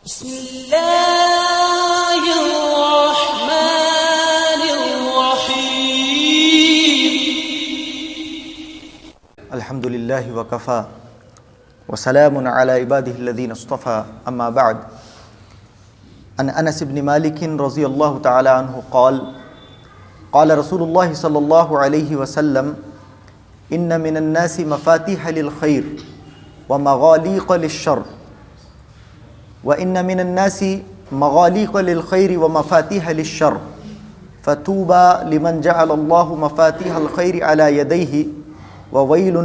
بسم الله الرحمن الرحيم الحمد لله وكفى وسلام على عباده الذين اصطفى أما بعد عن أنس بن مالك رضي الله تعالى عنه قال قال رسول الله صلى الله عليه وسلم إن من الناس مفاتيح للخير ومغاليق للشر وإن من الناس مغاليق للخير ومفاتيح للشر فطوبى لمن جعل الله مفاتيح الخير على يديه وويل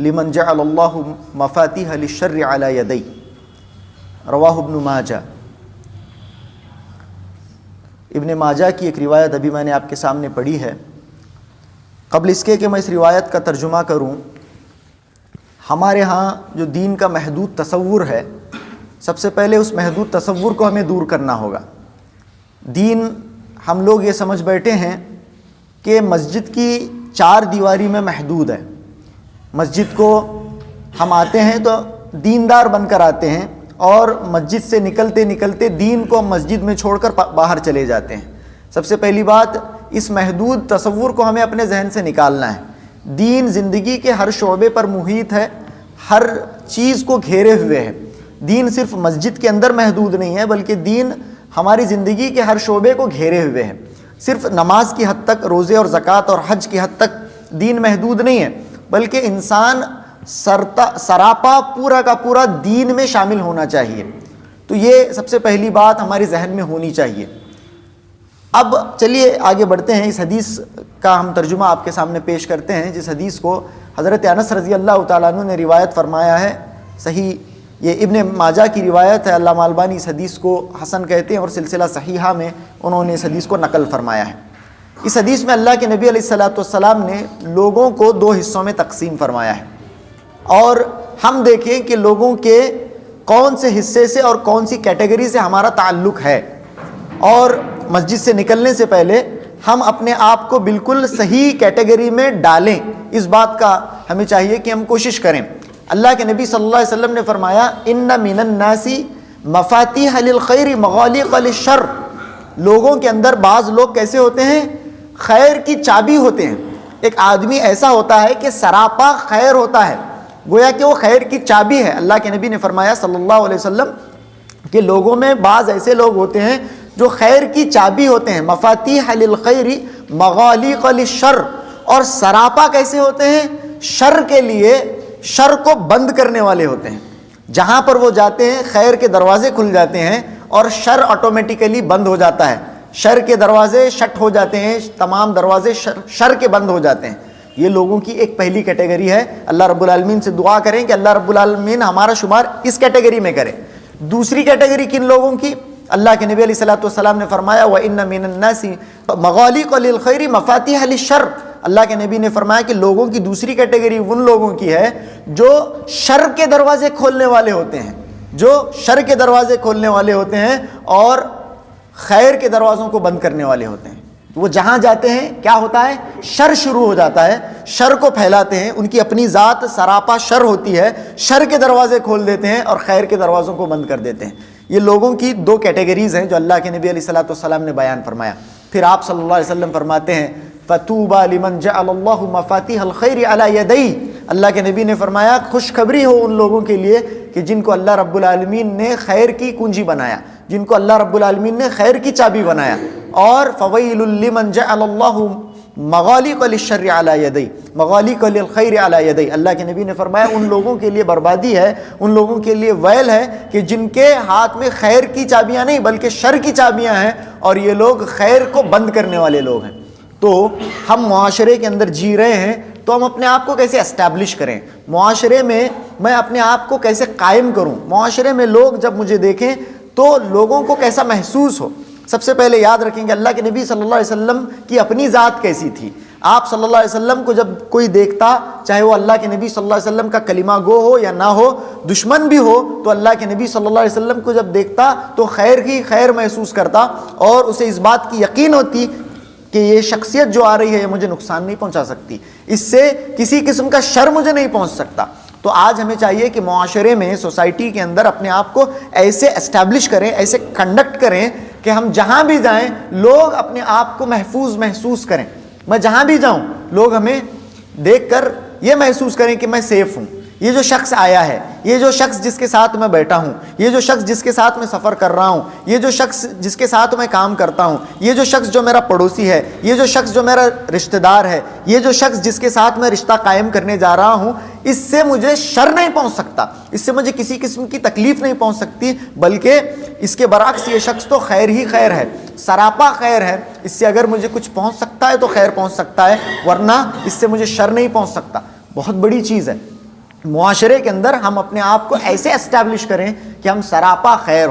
لمن جعل الله مفاتيح للشر على يديه رواہ ابن ماجہ۔ ابن ماجہ کی ایک روایت ابھی میں نے آپ کے سامنے پڑھی ہے۔ قبل اس کے کہ میں اس روایت کا ترجمہ کروں، ہمارے ہاں جو دین کا محدود تصور ہے، سب سے پہلے اس محدود تصور کو ہمیں دور کرنا ہوگا۔ دین ہم لوگ یہ سمجھ بیٹھے ہیں کہ مسجد کی چار دیواری میں محدود ہے۔ مسجد کو ہم آتے ہیں تو دیندار بن کر آتے ہیں، اور مسجد سے نکلتے نکلتے دین کو ہم مسجد میں چھوڑ کر باہر چلے جاتے ہیں۔ سب سے پہلی بات، اس محدود تصور کو ہمیں اپنے ذہن سے نکالنا ہے۔ دین زندگی کے ہر شعبے پر محیط ہے، ہر چیز کو گھیرے ہوئے ہے۔ دین صرف مسجد کے اندر محدود نہیں ہے، بلکہ دین ہماری زندگی کے ہر شعبے کو گھیرے ہوئے ہے۔ صرف نماز کی حد تک، روزے اور زکوٰۃ اور حج کی حد تک دین محدود نہیں ہے، بلکہ انسان سراپا پورا کا پورا دین میں شامل ہونا چاہیے۔ تو یہ سب سے پہلی بات ہمارے ذہن میں ہونی چاہیے۔ اب چلیے آگے بڑھتے ہیں۔ اس حدیث کا ہم ترجمہ آپ کے سامنے پیش کرتے ہیں، جس حدیث کو حضرت انس رضی اللہ تعالیٰ عنہ نے روایت فرمایا ہے۔ صحیح، یہ ابن ماجہ کی روایت ہے۔ علامہ البانی اس حدیث کو حسن کہتے ہیں، اور سلسلہ صحیحہ میں انہوں نے اس حدیث کو نقل فرمایا ہے۔ اس حدیث میں اللہ کے نبی علیہ الصلوۃ والسلام نے لوگوں کو دو حصوں میں تقسیم فرمایا ہے، اور ہم دیکھیں کہ لوگوں کے کون سے حصے سے اور کون سی کیٹیگری سے ہمارا تعلق ہے، اور مسجد سے نکلنے سے پہلے ہم اپنے آپ کو بالکل صحیح کیٹیگری میں ڈالیں۔ اس بات کا ہمیں چاہیے کہ ہم کوشش کریں۔ اللہ کے نبی صلی اللہ علیہ وسلم نے فرمایا، ان من الناس مفاتیح للخیر مغالق للشر۔ لوگوں کے اندر بعض لوگ کیسے ہوتے ہیں؟ خیر کی چابی ہوتے ہیں۔ ایک آدمی ایسا ہوتا ہے کہ سراپا خیر ہوتا ہے، گویا کہ وہ خیر کی چابی ہے۔ اللہ کے نبی نے فرمایا صلی اللہ علیہ وسلم کہ لوگوں میں بعض ایسے لوگ ہوتے ہیں جو خیر کی چابی ہوتے ہیں، مفاتیح للخیر مغالق للشر۔ اور سراپا کیسے ہوتے ہیں؟ شر کے لیے، شر کو بند کرنے والے ہوتے ہیں۔ جہاں پر وہ جاتے ہیں خیر کے دروازے کھل جاتے ہیں، اور شر آٹومیٹیکلی بند ہو جاتا ہے۔ شر کے دروازے شٹ ہو جاتے ہیں، تمام دروازے شر کے بند ہو جاتے ہیں۔ یہ لوگوں کی ایک پہلی کیٹیگری ہے۔ اللہ رب العالمین سے دعا کریں کہ اللہ رب العالمین ہمارا شمار اس کیٹیگری میں کرے۔ دوسری کیٹیگری کن لوگوں کی؟ اللہ کے نبی علیہ الصلوۃ والسلام نے فرمایا، وَإِنَّ مِنَ النَّاسِ مَغَالِقَ لِلْخَيْرِ مَفَاتِحَ لِلشَّرِّ۔ اللہ کے نبی نے فرمایا کہ لوگوں کی دوسری کیٹیگری ان لوگوں کی ہے جو شر کے دروازے کھولنے والے ہوتے ہیں، جو شر کے دروازے کھولنے والے ہوتے ہیں اور خیر کے دروازوں کو بند کرنے والے ہوتے ہیں۔ وہ جہاں جاتے ہیں کیا ہوتا ہے؟ شر شروع ہو جاتا ہے، شر کو پھیلاتے ہیں۔ ان کی اپنی ذات سراپا شر ہوتی ہے، شر کے دروازے کھول دیتے ہیں اور خیر کے دروازوں کو بند کر دیتے ہیں۔ یہ لوگوں کی دو کیٹیگریز ہیں جو اللہ کے نبی علیہ الصلوۃ والسلام نے بیان فرمایا۔ پھر آپ صلی اللہ علیہ وسلم فرماتے ہیں، فَطُوبَى لِمَنْ جَعَلَ اللَّهُ مَفَاتِيحَ الْخَيْرِ عَلَى يَدَيْهِ۔ اللہ کے نبی نے فرمایا خوشخبری ہو ان لوگوں کے لیے کہ جن کو اللہ رب العالمین نے خیر کی کنجی بنایا، جن کو اللہ رب العالمین نے خیر کی چابی بنایا۔ اور فَوَيْلٌ لِمَنْ جَعَلَ اللَّهُ مَغَالِقَ لِلشَّرِّ عَلَى يَدَيْهِ مَغَالِقَ لِلْخَيْرِ عَلَى يَدَيْهِ۔ اللہ کے نبی نے فرمایا ان لوگوں کے لیے بربادی ہے، ان لوگوں کے لیے ویل ہے کہ جن کے ہاتھ میں خیر کی چابیاں نہیں بلکہ شر کی چابیاں ہیں، اور یہ لوگ خیر کو بند کرنے والے لوگ ہیں۔ تو ہم معاشرے کے اندر جی رہے ہیں، تو ہم اپنے آپ کو کیسے اسٹیبلش کریں؟ معاشرے میں میں اپنے آپ کو کیسے قائم کروں؟ معاشرے میں لوگ جب مجھے دیکھیں تو لوگوں کو کیسا محسوس ہو؟ سب سے پہلے یاد رکھیں کہ اللہ کے نبی صلی اللہ علیہ وسلم کی اپنی ذات کیسی تھی۔ آپ صلی اللہ علیہ وسلم کو جب کوئی دیکھتا، چاہے وہ اللہ کے نبی صلی اللہ علیہ وسلم کا کلمہ گو ہو یا نہ ہو، دشمن بھی ہو، تو اللہ کے نبی صلی اللہ علیہ وسلم کو جب دیکھتا تو خیر کی خیر محسوس کرتا، اور اسے اس بات کی یقین ہوتی کہ یہ شخصیت جو آ رہی ہے یہ مجھے نقصان نہیں پہنچا سکتی، اس سے کسی قسم کا شر مجھے نہیں پہنچ سکتا۔ تو آج ہمیں چاہیے کہ معاشرے میں، سوسائٹی کے اندر اپنے آپ کو ایسے اسٹیبلش کریں، ایسے کنڈکٹ کریں کہ ہم جہاں بھی جائیں لوگ اپنے آپ کو محفوظ محسوس کریں. میں جہاں بھی جاؤں لوگ ہمیں دیکھ کر یہ محسوس کریں کہ میں سیف ہوں. یہ جو شخص آیا ہے، یہ جو شخص جس کے ساتھ میں بیٹھا ہوں، یہ جو شخص جس کے ساتھ میں سفر کر رہا ہوں، یہ جو شخص جس کے ساتھ میں کام کرتا ہوں، یہ جو شخص جو میرا پڑوسی ہے، یہ جو شخص جو میرا رشتہ دار ہے، یہ جو شخص جس کے ساتھ میں رشتہ قائم کرنے جا رہا ہوں، اس سے مجھے شر نہیں پہنچ سکتا، اس سے مجھے کسی قسم کی تکلیف نہیں پہنچ سکتی، بلکہ اس کے برعکس یہ شخص تو خیر ہی خیر ہے، سراپا خیر ہے. اس سے اگر مجھے کچھ پہنچ سکتا ہے تو خیر پہنچ سکتا ہے، ورنہ اس سے مجھے شر نہیں پہنچ سکتا. بہت بڑی چیز ہے. معاشرے کے اندر ہم اپنے آپ کو ایسے اسٹیبلش کریں کہ ہم سراپا خیر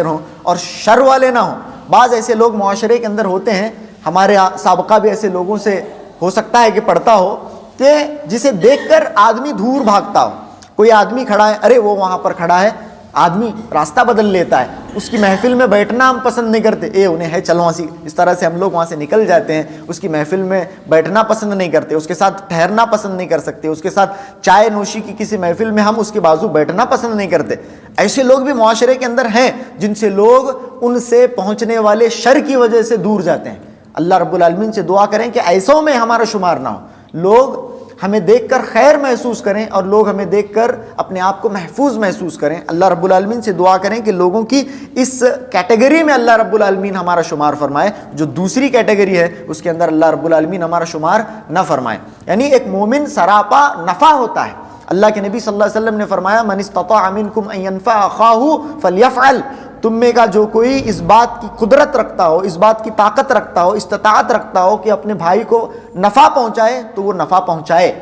ہوں اور شر والے نہ ہوں. بعض ایسے لوگ معاشرے کے اندر ہوتے ہیں، ہمارے سابقہ بھی ایسے لوگوں سے ہو سکتا ہے کہ پڑھتا ہو، کہ جسے دیکھ کر آدمی دور بھاگتا ہو. کوئی آدمی کھڑا ہے، ارے وہ وہاں پر کھڑا ہے، آدمی راستہ بدل لیتا ہے. اس کی محفل میں بیٹھنا ہم پسند نہیں کرتے، انہیں ہے چلو وہاں، اس طرح سے ہم لوگ وہاں سے نکل جاتے ہیں. اس کی محفل میں بیٹھنا پسند نہیں کرتے، اس کے ساتھ ٹھہرنا پسند نہیں کر سکتے، اس کے ساتھ چائے نوشی کی کسی محفل میں ہم اس کے بازو بیٹھنا پسند نہیں کرتے. ایسے لوگ بھی معاشرے کے اندر ہیں جن سے لوگ ان سے پہنچنے والے شر کی وجہ سے دور جاتے ہیں. اللہ رب العالمین سے دعا کریں کہ ایسوں میں ہمارا شمار نہ ہو. لوگ ہمیں دیکھ کر خیر محسوس کریں اور لوگ ہمیں دیکھ کر اپنے آپ کو محفوظ محسوس کریں. اللہ رب العالمین سے دعا کریں کہ لوگوں کی اس کیٹیگری میں اللہ رب العالمین ہمارا شمار فرمائے. جو دوسری کیٹیگری ہے اس کے اندر اللہ رب العالمین ہمارا شمار نہ فرمائے. یعنی ایک مومن سراپا نفع ہوتا ہے. اللہ کے نبی صلی اللہ علیہ وسلم نے فرمایا من استطاع منکم ان ينفع اخاه فليفعل. تم میں کا جو کوئی اس بات کی قدرت رکھتا ہو، اس بات کی طاقت رکھتا ہو، استطاعت رکھتا ہو کہ اپنے بھائی کو نفع پہنچائے تو وہ نفع پہنچائے.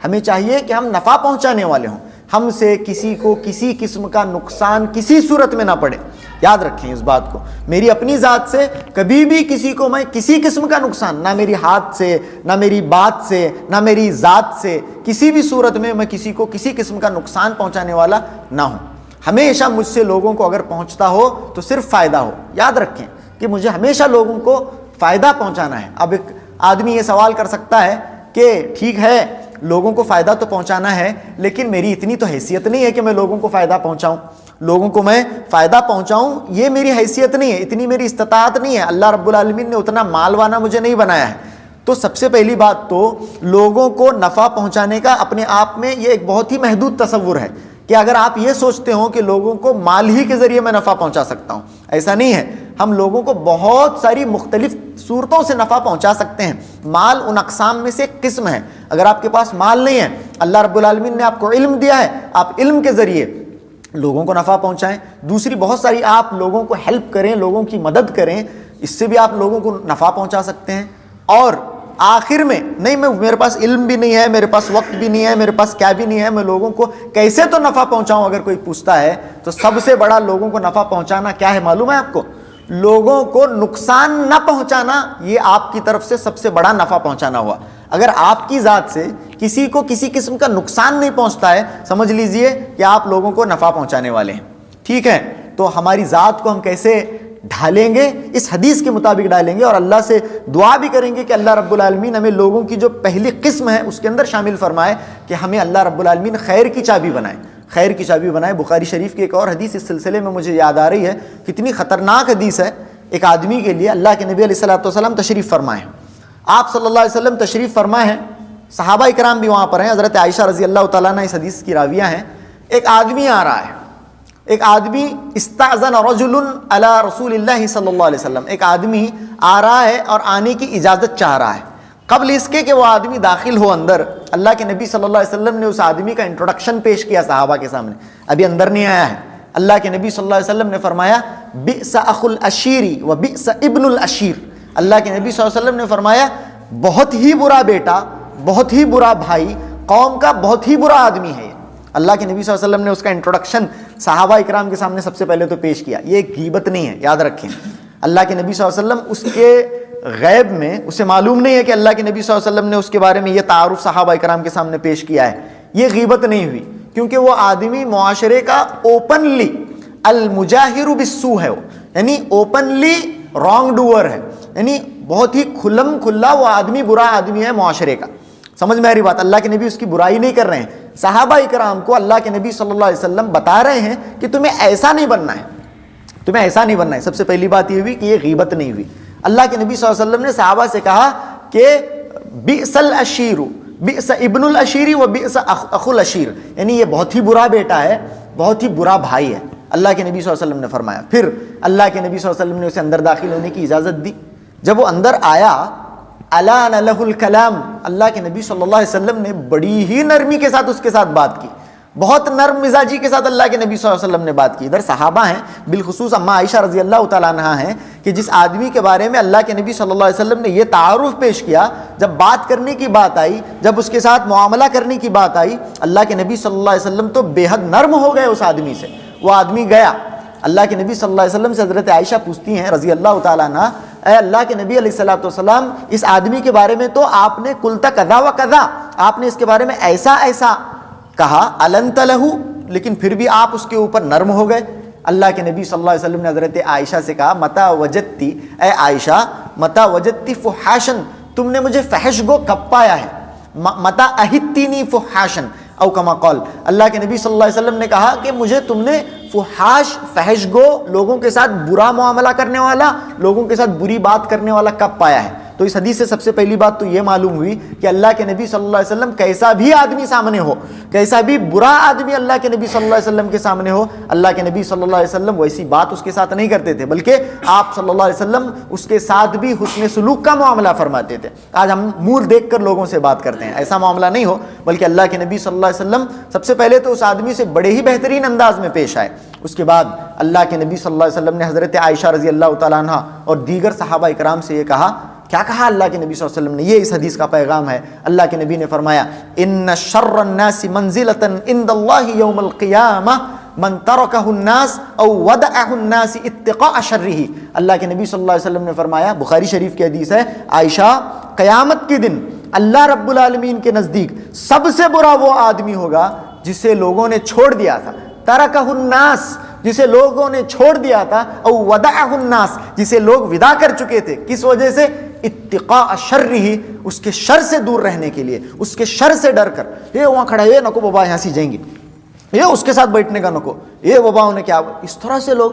ہمیں چاہیے کہ ہم نفع پہنچانے والے ہوں. ہم سے کسی کو کسی قسم کا نقصان کسی صورت میں نہ پڑے. یاد رکھیں اس بات کو. میری اپنی ذات سے کبھی بھی کسی کو میں کسی قسم کا نقصان، نہ میری ہاتھ سے، نہ میری بات سے، نہ میری ذات سے، کسی بھی صورت میں میں کسی کو کسی قسم کا نقصان پہنچانے والا نہ ہوں. ہمیشہ مجھ سے لوگوں کو اگر پہنچتا ہو تو صرف فائدہ ہو. یاد رکھیں کہ مجھے ہمیشہ لوگوں کو فائدہ پہنچانا ہے. اب ایک آدمی یہ سوال کر سکتا ہے کہ ٹھیک ہے لوگوں کو فائدہ تو پہنچانا ہے، لیکن میری اتنی تو حیثیت نہیں ہے کہ میں لوگوں کو فائدہ پہنچاؤں. لوگوں کو میں فائدہ پہنچاؤں یہ میری حیثیت نہیں ہے، اتنی میری استطاعت نہیں ہے. اللہ رب العالمین نے اتنا مال وانا مجھے نہیں بنایا ہے. تو سب سے پہلی بات تو لوگوں کو نفع پہنچانے کا اپنے آپ میں یہ ایک بہت ہی محدود تصور ہے کہ اگر آپ یہ سوچتے ہو کہ لوگوں کو مال ہی کے ذریعے میں نفع پہنچا سکتا ہوں. ایسا نہیں ہے. ہم لوگوں کو بہت ساری مختلف صورتوں سے نفع پہنچا سکتے ہیں. مال ان اقسام میں سے ایک قسم ہے. اگر آپ کے پاس مال نہیں ہے، اللہ رب العالمین نے آپ کو علم دیا ہے، آپ علم کے ذریعے لوگوں کو نفع پہنچائیں. دوسری بہت ساری آپ لوگوں کو ہیلپ کریں، لوگوں کی مدد کریں، اس سے بھی آپ لوگوں کو نفع پہنچا سکتے ہیں. اور آخر میں نہیں میرے پاس علم بھی نہیں ہے، میرے پاس وقت بھی نہیں ہے، میرے پاس کیا بھی نہیں ہے، میں لوگوں کو کیسے تو نفع پہنچاؤں اگر کوئی پوچھتا ہے تو سب سے بڑا لوگوں کو نفع پہنچانا کیا ہے معلوم ہے آپ کو؟ لوگوں کو نقصان نہ پہنچانا. یہ آپ کی طرف سے سب سے بڑا نفع پہنچانا ہوا. اگر آپ کی ذات سے کسی کو کسی قسم کا نقصان نہیں پہنچتا ہے، سمجھ لیجئے کہ آپ لوگوں کو نفع پہنچانے والے ہیں. ٹھیک ہے، تو ہماری ذات کو ہم کیسے ڈھالیں گے؟ اس حدیث کے مطابق ڈالیں گے اور اللہ سے دعا بھی کریں گے کہ اللہ رب العالمین ہمیں لوگوں کی جو پہلی قسم ہے اس کے اندر شامل فرمائے کہ ہمیں اللہ رب العالمین خیر کی چابی بنائے، خیر کی چابی بنائے. بخاری شریف کی ایک اور حدیث اس سلسلے میں مجھے یاد آ رہی ہے. کتنی خطرناک حدیث ہے. ایک آدمی کے لیے اللہ کے نبی علیہ الصلوۃ والسلام تشریف فرمائے ہیں. آپ صلی اللہ علیہ وسلم تشریف فرمائے ہیں، صحابہ کرام بھی وہاں پر ہیں. حضرت عائشہ رضی اللہ تعالیٰ عنہ اس حدیث کی راویہ ہیں. ایک آدمی آ رہا ہے، ایک آدمی استأذن رجل علی رسول اللہ صلی اللہ علیہ وسلم. ایک آدمی آ رہا ہے اور آنے کی اجازت چاہ رہا ہے. قبل اس کے کہ وہ آدمی داخل ہو اندر، اللہ کے نبی صلی اللہ علیہ وسلم نے اس آدمی کا انٹروڈکشن پیش کیا صحابہ کے سامنے. ابھی اندر نہیں آیا ہے. اللہ کے نبی صلی اللہ علیہ وسلم نے فرمایا بئس اخو العشیر و بئس ابن العشیر. اللہ کے نبی صلی اللہ علیہ وسلم نے فرمایا بہت ہی برا بیٹا، بہت ہی برا بھائی، قوم کا بہت ہی برا آدمی ہے. اللہ کے نبی صلی اللہ علیہ وسلم نے اس کا انٹروڈکشن صحابہ اکرام کے سامنے سب سے پہلے تو پیش کیا. یہ ایک غیبت نہیں ہے، یاد رکھیں. اللہ کے نبی صلی اللہ علیہ وسلم اس کے غیب میں اسے معلوم نہیں ہے کہ اللہ کے نبی صلی اللہ علیہ وسلم نے اس کے بارے میں یہ تعارف صحابہ اکرام کے سامنے پیش کیا ہے. یہ غیبت نہیں ہوئی کیونکہ وہ آدمی معاشرے کا اوپنلی المجاہر بالسوء ہے، یعنی اوپنلی رانگ ڈوور ہے، یعنی بہت ہی کھلم کھلا وہ آدمی برا آدمی ہے معاشرے کا. سمجھ میں آ رہی بات؟ اللہ کے نبی اس کی برائی نہیں کر رہے ہیں، صحابہ اکرام کو اللہ کے نبی صلی اللہ علیہ وسلم بتا رہے ہیں کہ تمہیں ایسا نہیں بننا ہے، تمہیں ایسا نہیں بننا ہے۔ سب سے پہلی بات یہ ہوئی کہ یہ غیبت نہیں ہوئی۔ اللہ کے نبی صلی اللہ علیہ وسلم نے صحابہ سے کہا کہ بئس العشیر، بئس ابن العشیر و بئس اخو العشیر، یعنی یہ بہت ہی برا بیٹا ہے، بہت ہی برا بھائی ہے، اللہ کے نبی صلی اللہ علیہ وسلم نے فرمایا۔ پھر اللہ کے نبی صلی اللہ علیہ وسلم نے اسے اندر داخل ہونے کی اجازت دی۔ جب وہ اندر آیا، الان لہ الکلام، اللہ کے نبی صلی اللہ علیہ وسلم نے بڑی ہی نرمی کے ساتھ اس کے ساتھ بات کی، بہت نرم مزاجی کے ساتھ اللہ کے نبی صلی اللہ علیہ وسلم نے بات کی۔ ادھر صحابہ ہیں، بالخصوص اماں عائشہ رضی اللہ تعالیٰ عنہا ہیں، کہ جس آدمی کے بارے میں اللہ کے نبی صلی اللہ علیہ وسلم نے یہ تعارف پیش کیا، جب بات کرنے کی بات آئی، جب اس کے ساتھ معاملہ کرنے کی بات آئی، اللہ کے نبی صلی اللہ علیہ وسلم تو بے حد نرم ہو گئے اس آدمی سے۔ وہ آدمی گیا، اللہ کے نبی صلی اللہ علیہ وسلم سے حضرت عائشہ پوچھتی ہیں رضی اللہ تعالیٰ عنہ، اے اللہ کے نبی علیہ الصلوۃ والسلام، اس آدمی کے بارے میں تو آپ نے قلت کذا و کذا، آپ نے اس کے بارے میں ایسا ایسا کہا، النت لہ، لیکن پھر بھی آپ اس کے اوپر نرم ہو گئے۔ اللہ کے نبی صلی اللہ علیہ وسلم نے حضرت عائشہ سے کہا، متا وجدتی، اے عائشہ، متا وجدتی فحاشن، تم نے مجھے فحش گو کب پایا ہے؟ متا اہتینی فحاشن او کما قال، اللہ کے نبی صلی اللہ علیہ وسلم نے کہا کہ مجھے تم نے فحاش، فحش گو، لوگوں کے ساتھ برا معاملہ کرنے والا، لوگوں کے ساتھ بری بات کرنے والا کب پایا ہے؟ تو اس حدیث سے سب سے پہلی بات تو یہ معلوم ہوئی کہ اللہ کے نبی صلی اللہ علیہ وسلم کیسا بھی آدمی سامنے ہو، کیسا بھی برا آدمی اللہ کے نبی صلی اللہ علیہ وسلم کے سامنے ہو، اللہ کے نبی صلی اللہ علیہ وسلم ویسی بات اس کے ساتھ نہیں کرتے تھے، بلکہ آپ صلی اللہ علیہ وسلم اس کے ساتھ بھی حسن سلوک کا معاملہ فرماتے تھے۔ آج ہم منہ دیکھ کر لوگوں سے بات کرتے ہیں، ایسا معاملہ نہیں ہو، بلکہ اللہ کے نبی صلی اللہ علیہ وسلم سب سے پہلے تو اس آدمی سے بڑے ہی بہترین انداز میں پیش آئے۔ اس کے بعد اللہ کے نبی صلی اللہ علیہ وسلم نے حضرت عائشہ رضی اللہ تعالیٰ عنہ اور دیگر صحابہ اکرام سے یہ کہا، کیا کہا اللہ کے نبی صلی اللہ علیہ وسلم نے؟ یہ اس حدیث کا پیغام ہے۔ اللہ کے نبی نے فرمایا، ان شر الناس منزلۃ عند اللہ یوم القیامہ من ترکہ الناس او ودعہ الناس اتقاء شرہ۔ اللہ کے نبی صلی اللہ علیہ وسلم نے فرمایا، بخاری شریف کی حدیث ہے، عائشہ، قیامت کے دن اللہ رب العالمین کے نزدیک سب سے برا وہ آدمی ہوگا جسے لوگوں نے چھوڑ دیا تھا، ترکہ الناس، جسے لوگوں نے چھوڑ دیا تھا، او ودعہ الناس، جسے لوگ ودا کر چکے تھے، کس وجہ سے؟ اتقاء شرہ، اس کے شر سے دور رہنے کے لیے، اس کے شر سے ڈر کر، یہ وہاں کھڑا ہے، یہ نکو بابا یہاں سے جائیں گے، یہ اس کے ساتھ بیٹھنے کا نکو، یہ بابا انہیں کیا، اس طرح سے لوگ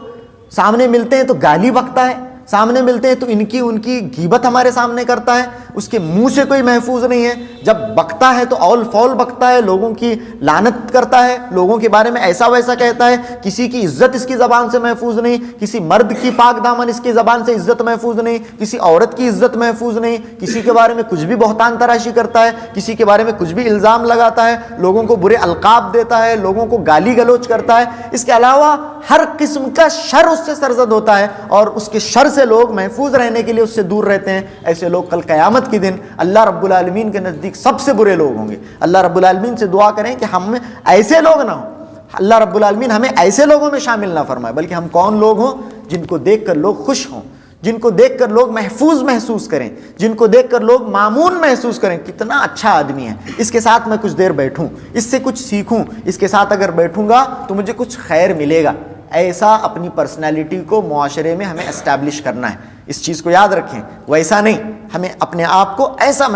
سامنے ملتے ہیں تو گالی بکتا ہے، سامنے ملتے ہیں تو ان کی غیبت ہمارے سامنے کرتا ہے، اس کے منہ سے کوئی محفوظ نہیں ہے، جب بکتا ہے تو اول فول بکتا ہے، لوگوں کی لعنت کرتا ہے، لوگوں کے بارے میں ایسا ویسا کہتا ہے، کسی کی عزت اس کی زبان سے محفوظ نہیں، کسی مرد کی پاک دامن اس کی زبان سے عزت محفوظ نہیں، کسی عورت کی عزت محفوظ نہیں، کسی کے بارے میں کچھ بھی بہتان تراشی کرتا ہے، کسی کے بارے میں کچھ بھی الزام لگاتا ہے، لوگوں کو برے القاب دیتا ہے، لوگوں کو گالی گلوچ کرتا ہے، اس کے علاوہ ہر قسم کا شر اس سے سرزد ہوتا ہے، اور اس کے شر سے لوگ محفوظ رہنے کے لیے اس سے دور رہتے ہیں۔ ایسے لوگ کل قیامت کے دن اللہ رب العالمین کے نزدیک سب سے برے لوگ ہوں گے۔ اللہ رب العالمین سے دعا کریں کہ ہم میں ایسے لوگ نہ ہوں، اللہ رب العالمین ہمیں ایسے لوگوں میں شامل نہ فرمائے، بلکہ ہم کون لوگ ہوں؟ جن کو دیکھ کر لوگ خوش ہوں، جن کو دیکھ کر لوگ محفوظ محسوس کریں، جن کو دیکھ کر لوگ مامون محسوس کریں، کتنا اچھا آدمی ہے، اس کے ساتھ میں کچھ دیر بیٹھوں، اس سے کچھ سیکھوں، اس کے ساتھ اگر بیٹھوں گا تو مجھے کچھ خیر ملے گا۔ ایسا اپنی پرسنالٹی کو معاشرے میں ہمیں اسٹیبلش کرنا ہے، اس چیز کو یاد رکھیں، ویسا نہیں، ہمیں اپنے آپ کو ایسا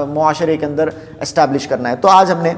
معاشرے کے اندر اسٹیبلش کرنا ہے۔ تو آج ہم نے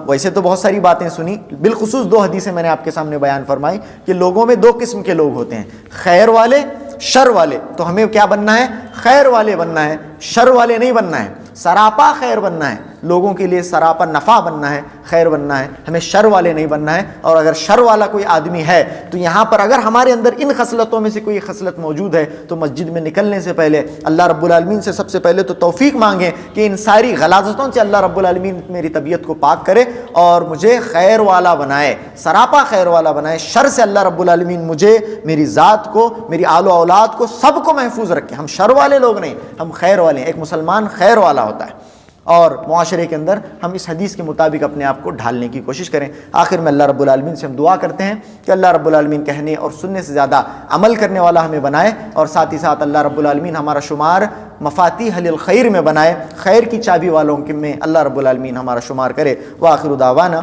ویسے تو بہت ساری باتیں سنی، بالخصوص دو حدیثیں میں نے آپ کے سامنے بیان فرمائی کہ لوگوں میں دو قسم کے لوگ ہوتے ہیں، خیر والے، شر والے۔ تو ہمیں کیا بننا ہے؟ خیر والے بننا ہے، شر والے نہیں بننا ہے، سراپا خیر بننا ہے، لوگوں کے لیے سراپا نفع بننا ہے، خیر بننا ہے، ہمیں شر والے نہیں بننا ہے۔ اور اگر شر والا کوئی آدمی ہے تو یہاں پر اگر ہمارے اندر ان خصلتوں میں سے کوئی خصلت موجود ہے تو مسجد میں نکلنے سے پہلے اللہ رب العالمین سے سب سے پہلے تو توفیق مانگیں کہ ان ساری غلاظتوں سے اللہ رب العالمین میری طبیعت کو پاک کرے اور مجھے خیر والا بنائے، سراپا خیر والا بنائے، شر سے اللہ رب العالمین مجھے، میری ذات کو، میری آل و اولاد کو، سب کو محفوظ رکھے۔ ہم شر والے لوگ نہیں، ہم خیر والے ہیں۔ ایک مسلمان خیر والا ہوتا ہے اور معاشرے کے اندر ہم اس حدیث کے مطابق اپنے آپ کو ڈھالنے کی کوشش کریں۔ آخر میں اللہ رب العالمین سے ہم دعا کرتے ہیں کہ اللہ رب العالمین کہنے اور سننے سے زیادہ عمل کرنے والا ہمیں بنائے، اور ساتھ ہی ساتھ اللہ رب العالمین ہمارا شمار مفاتیح للخیر میں بنائے، خیر کی چابی والوں میں اللہ رب العالمین ہمارا شمار کرے۔ وآخر دعوانا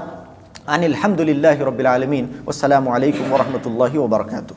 ان الحمد للہ رب العالمین، والسلام علیکم ورحمۃ اللہ وبرکاتہ۔